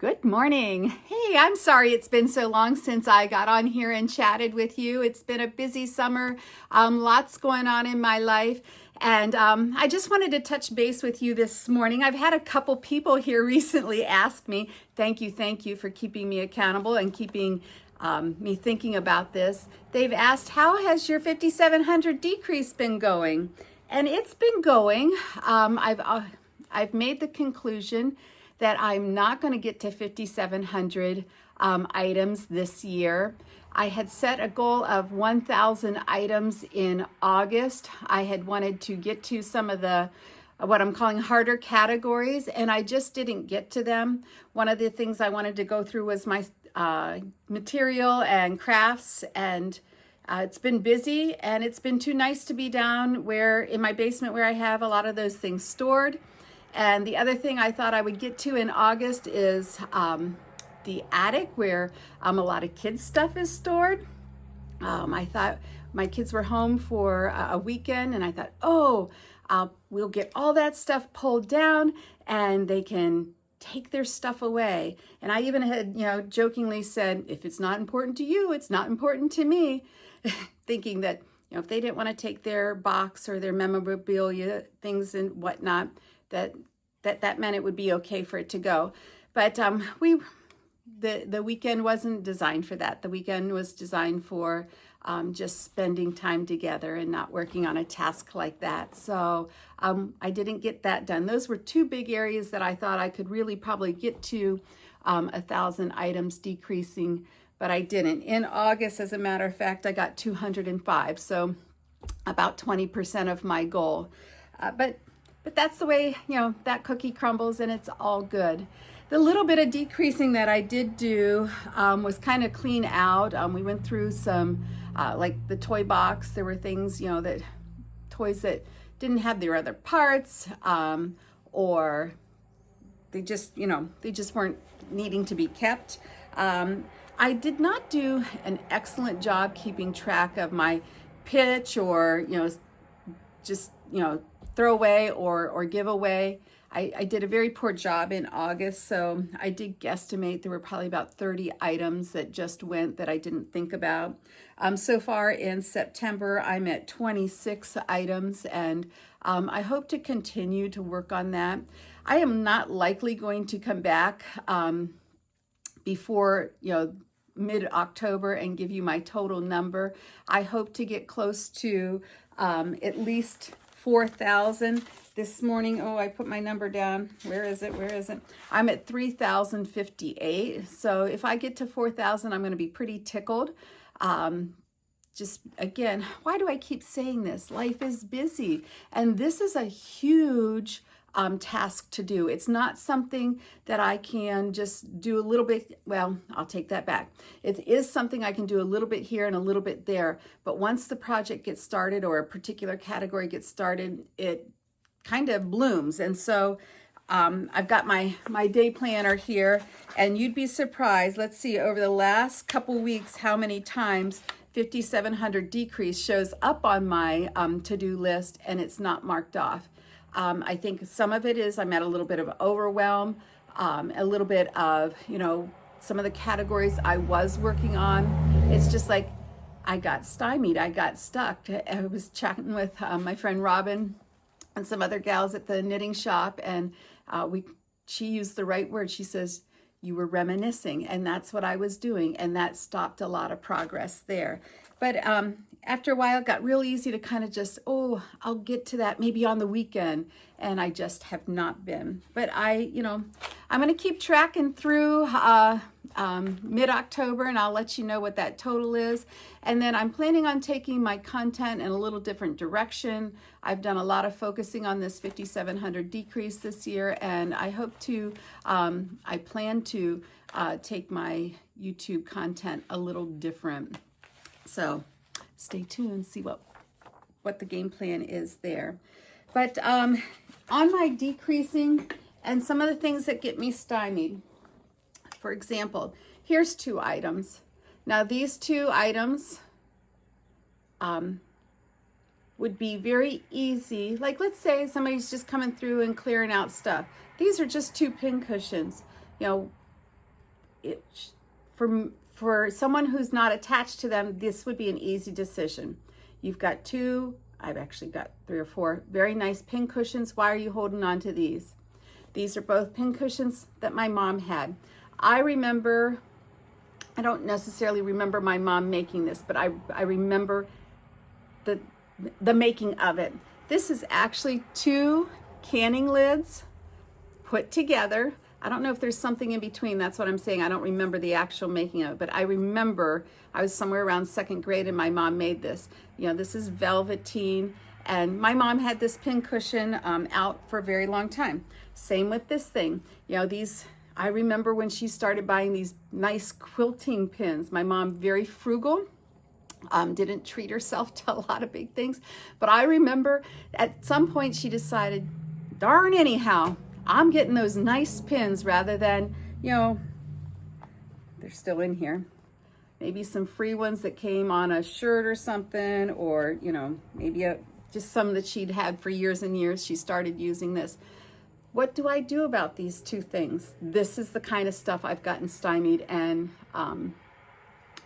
Good morning. Hey, I'm sorry it's been so long since I got on here and chatted with you. It's been a busy summer, lots going on in my life. And I just wanted to touch base with you this morning. I've had a couple people here recently ask me, thank you for keeping me accountable and keeping me thinking about this. They've asked, how has your 5,700 decrease been going? And it's been going. I've made the conclusion that I'm not going to get to 5,700 items this year. I had set a goal of 1,000 items in August. I had wanted to get to some of the what I'm calling harder categories, and I just didn't get to them. One of the things I wanted to go through was my material and crafts, and it's been busy, and it's been too nice to be down where in my basement where I have a lot of those things stored. And the other thing I thought I would get to in August is the attic where a lot of kids' stuff is stored. I thought my kids were home for a weekend, and I thought, we'll get all that stuff pulled down and they can take their stuff away. And I even had, jokingly said, if it's not important to you, it's not important to me, thinking that, if they didn't want to take their box or their memorabilia, things and whatnot, that meant it would be okay for it to go. But the weekend wasn't designed for that. The weekend was designed for just spending time together and not working on a task like that. So I didn't get that done. Those were two big areas that I thought I could really probably get to 1,000 items decreasing, but I didn't. In August, as a matter of fact, I got 205, so about 20% of my goal. But that's the way, that cookie crumbles, and it's all good. The little bit of decreasing that I did do was kind of clean out. We went through some, like the toy box. There were things, toys that didn't have their other parts, or they just weren't needing to be kept. I did not do an excellent job keeping track of my pitch or, just, throw away or give away. I did a very poor job in August, so I did guesstimate there were probably about 30 items that just went that I didn't think about. So far in September, I'm at 26 items, and I hope to continue to work on that. I am not likely going to come back before, mid-October and give you my total number. I hope to get close to at least 4,000 this morning. Oh, I put my number down. Where is it? I'm at 3,058. So if I get to 4,000, I'm going to be pretty tickled. Just again, why do I keep saying this? Life is busy, and this is a huge task to do. It's not something that I can just do a little bit. Well, I'll take that back. It is something I can do a little bit here and a little bit there. But once the project gets started or a particular category gets started, it kind of blooms. And so I've got my day planner here, and you'd be surprised. Let's see, over the last couple weeks, how many times 5,700 decrease shows up on my to-do list and it's not marked off. I think some of it is I'm at a little bit of overwhelm, a little bit of, some of the categories I was working on. It's just like I got stymied, I got stuck. I was chatting with my friend Robin and some other gals at the knitting shop, and she used the right word. She says, you were reminiscing, and that's what I was doing, and that stopped a lot of progress there. But after a while, it got real easy to kind of just, I'll get to that maybe on the weekend, and I just have not been. But I'm going to keep tracking through mid-October, and I'll let you know what that total is. And then I'm planning on taking my content in a little different direction. I've done a lot of focusing on this 5,700 decrease this year, and I hope to, I plan to take my YouTube content a little different. So stay tuned, see what the game plan is there. But on my decreasing and some of the things that get me stymied, for example, here's 2 items. Now these 2 items would be very easy. Like, let's say somebody's just coming through and clearing out stuff. These are just 2 pin cushions. for someone who's not attached to them, this would be an easy decision. You've got I've actually got 3 or 4 very nice pin cushions. Why are you holding on to these? These are both pin cushions that my mom had. I don't necessarily remember my mom making this, but I remember the making of it. This is actually 2 canning lids put together. I don't know if there's something in between. That's what I'm saying. I don't remember the actual making of it, but I remember I was somewhere around 2nd grade and my mom made this. You know, this is velveteen, and my mom had this pin cushion out for a very long time. Same with this thing. You know, I remember when she started buying these nice quilting pins. My mom, very frugal, didn't treat herself to a lot of big things. But I remember at some point she decided, darn anyhow, I'm getting those nice pins rather than, you know, they're still in here. Maybe some free ones that came on a shirt or something, or, you know, maybe just some that she'd had for years and years. She started using this. What do I do about these 2 things? This is the kind of stuff I've gotten stymied and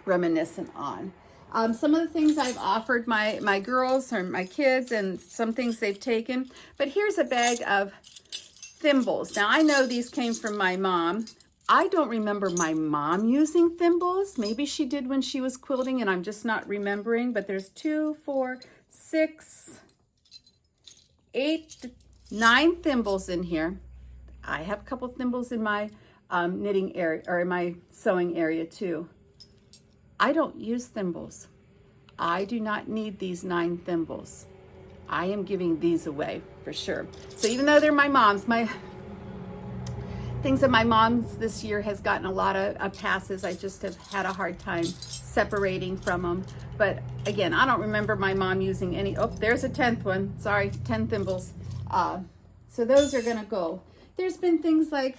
reminiscent on. Some of the things I've offered my girls or my kids, and some things they've taken. But here's a bag of thimbles. Now, I know these came from my mom. I don't remember my mom using thimbles. Maybe she did when she was quilting and I'm just not remembering. But there's 2, 4, 6, 8, 9 thimbles in here. I have a couple thimbles in my knitting area, or in my sewing area too. I don't use thimbles. I do not need these 9 thimbles. I am giving these away for sure. So even though they're my mom's, my things that my mom's this year has gotten a lot of passes. I just have had a hard time separating from them. But again, I don't remember my mom using any. Oh, there's a 10th one. Sorry, 10 thimbles. So those are gonna go. There's been things like,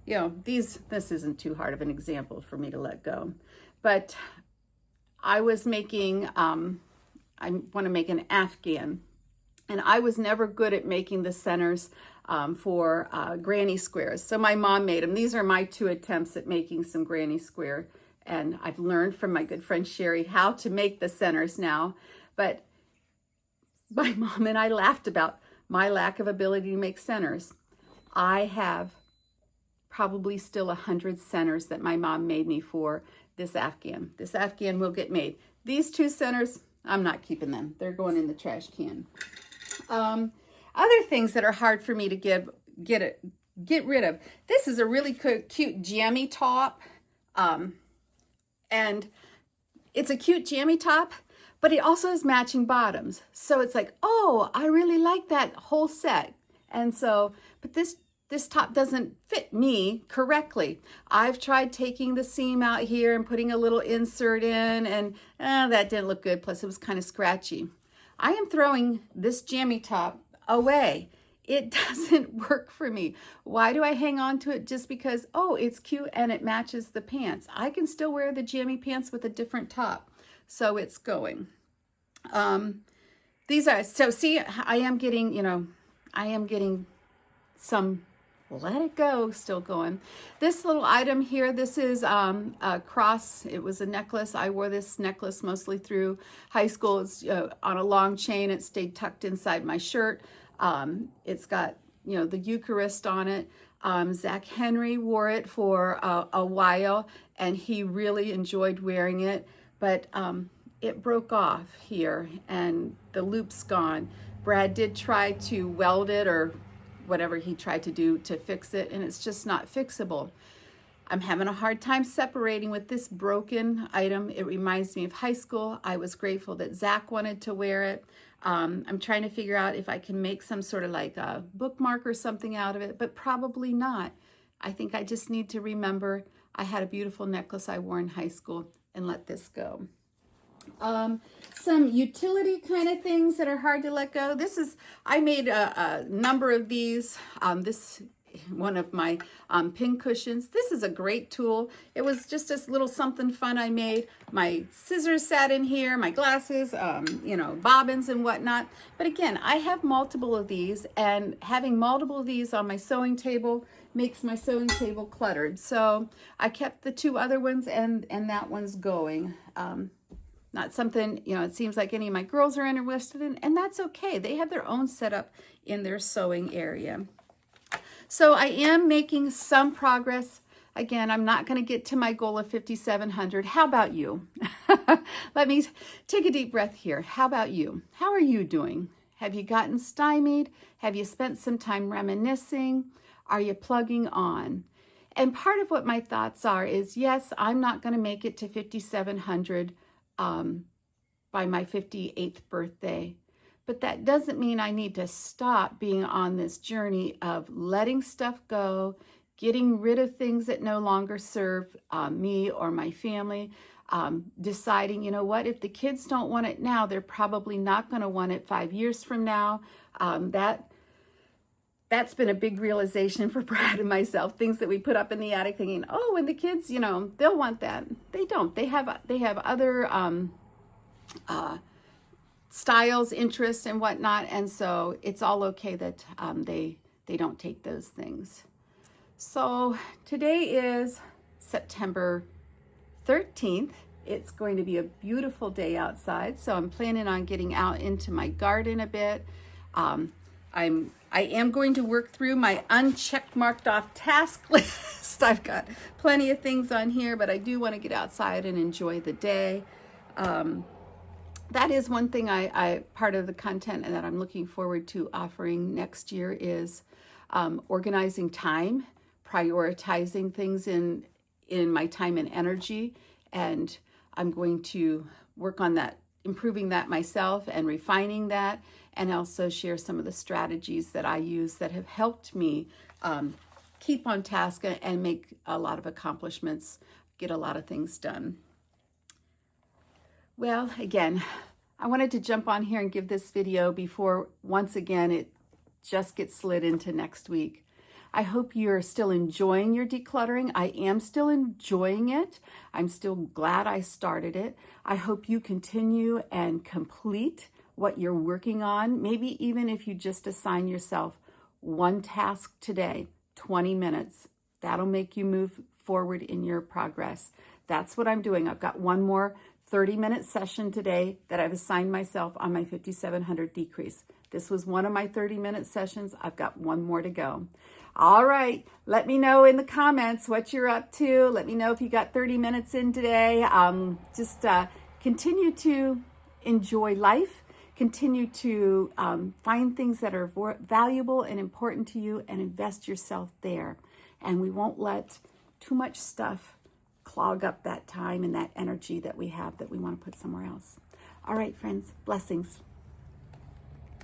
you know, this isn't too hard of an example for me to let go. But I was making, I want to make an Afghan. And I was never good at making the centers for granny squares. So my mom made them. These are my 2 attempts at making some granny square. And I've learned from my good friend Sherry how to make the centers now. But my mom and I laughed about my lack of ability to make centers. I have probably still 100 centers that my mom made me for this Afghan. This Afghan will get made. These 2 centers, I'm not keeping them. They're going in the trash can. Other things that are hard for me to get rid of. This is a really cute jammy top. And it's a cute jammy top, but it also has matching bottoms. So it's like, oh, I really like that whole set. And so, but this top doesn't fit me correctly. I've tried taking the seam out here and putting a little insert in, and that didn't look good. Plus it was kind of scratchy. I am throwing this jammy top away. It doesn't work for me. Why do I hang on to it? Just because, oh, it's cute and it matches the pants. I can still wear the jammy pants with a different top. So it's going. These are, so see, I am getting some let it go still going. This little item here, this is a cross. It was a necklace. I wore this necklace mostly through high school. It's on a long chain. It stayed tucked inside my shirt. It's got, the Eucharist on it. Zach Henry wore it for a while, and he really enjoyed wearing it, but it broke off here and the loop's gone. Brad did try to weld it or whatever he tried to do to fix it, and it's just not fixable. I'm having a hard time separating with this broken item. It reminds me of high school. I was grateful that Zach wanted to wear it. I'm trying to figure out if I can make some sort of like a bookmark or something out of it, but probably not. I think I just need to remember I had a beautiful necklace I wore in high school and let this go. Some utility kind of things that are hard to let go. I made a number of these. This one of my pin cushions. This is a great tool. It was just this little something fun I made. My scissors sat in here, my glasses, bobbins and whatnot. But again, I have multiple of these, and having multiple of these on my sewing table makes my sewing table cluttered. So I kept the 2 other ones and that one's going. Not something, you know, it seems like any of my girls are interested in, and that's okay. They have their own setup in their sewing area. So I am making some progress. Again, I'm not going to get to my goal of 5,700. How about you? Let me take a deep breath here. How about you? How are you doing? Have you gotten stymied? Have you spent some time reminiscing? Are you plugging on? And part of what my thoughts are is, yes, I'm not going to make it to 5,700 by my 58th birthday. But that doesn't mean I need to stop being on this journey of letting stuff go, getting rid of things that no longer serve me or my family, deciding, you know what, if the kids don't want it now, they're probably not going to want it 5 years from now. That's been a big realization for Brad and myself, things that we put up in the attic thinking, oh, when the kids, you know, they'll want that. They don't. They have other styles, interests, and whatnot, and so it's all okay that they don't take those things. So today is September 13th. It's going to be a beautiful day outside, so I'm planning on getting out into my garden a bit. I am going to work through my unchecked marked off task list. I've got plenty of things on here, but I do want to get outside and enjoy the day. That is one thing part of the content and that I'm looking forward to offering next year is organizing time, prioritizing things in my time and energy. And I'm going to work on that, improving that myself and refining that, and also share some of the strategies that I use that have helped me keep on task and make a lot of accomplishments, get a lot of things done. Well, again, I wanted to jump on here and give this video before, once again, it just gets slid into next week. I hope you're still enjoying your decluttering. I am still enjoying it. I'm still glad I started it. I hope you continue and complete what you're working on. Maybe even if you just assign yourself one task today, 20 minutes, that'll make you move forward in your progress. That's what I'm doing. I've got one more 30-minute session today that I've assigned myself on my 5,700 decrease. This was one of my 30-minute sessions. I've got one more to go. All right, let me know in the comments what you're up to. Let me know if you got 30 minutes in today. Just continue to enjoy life. Continue to find things that are valuable and important to you and invest yourself there. And we won't let too much stuff clog up that time and that energy that we have that we want to put somewhere else. All right, friends, blessings.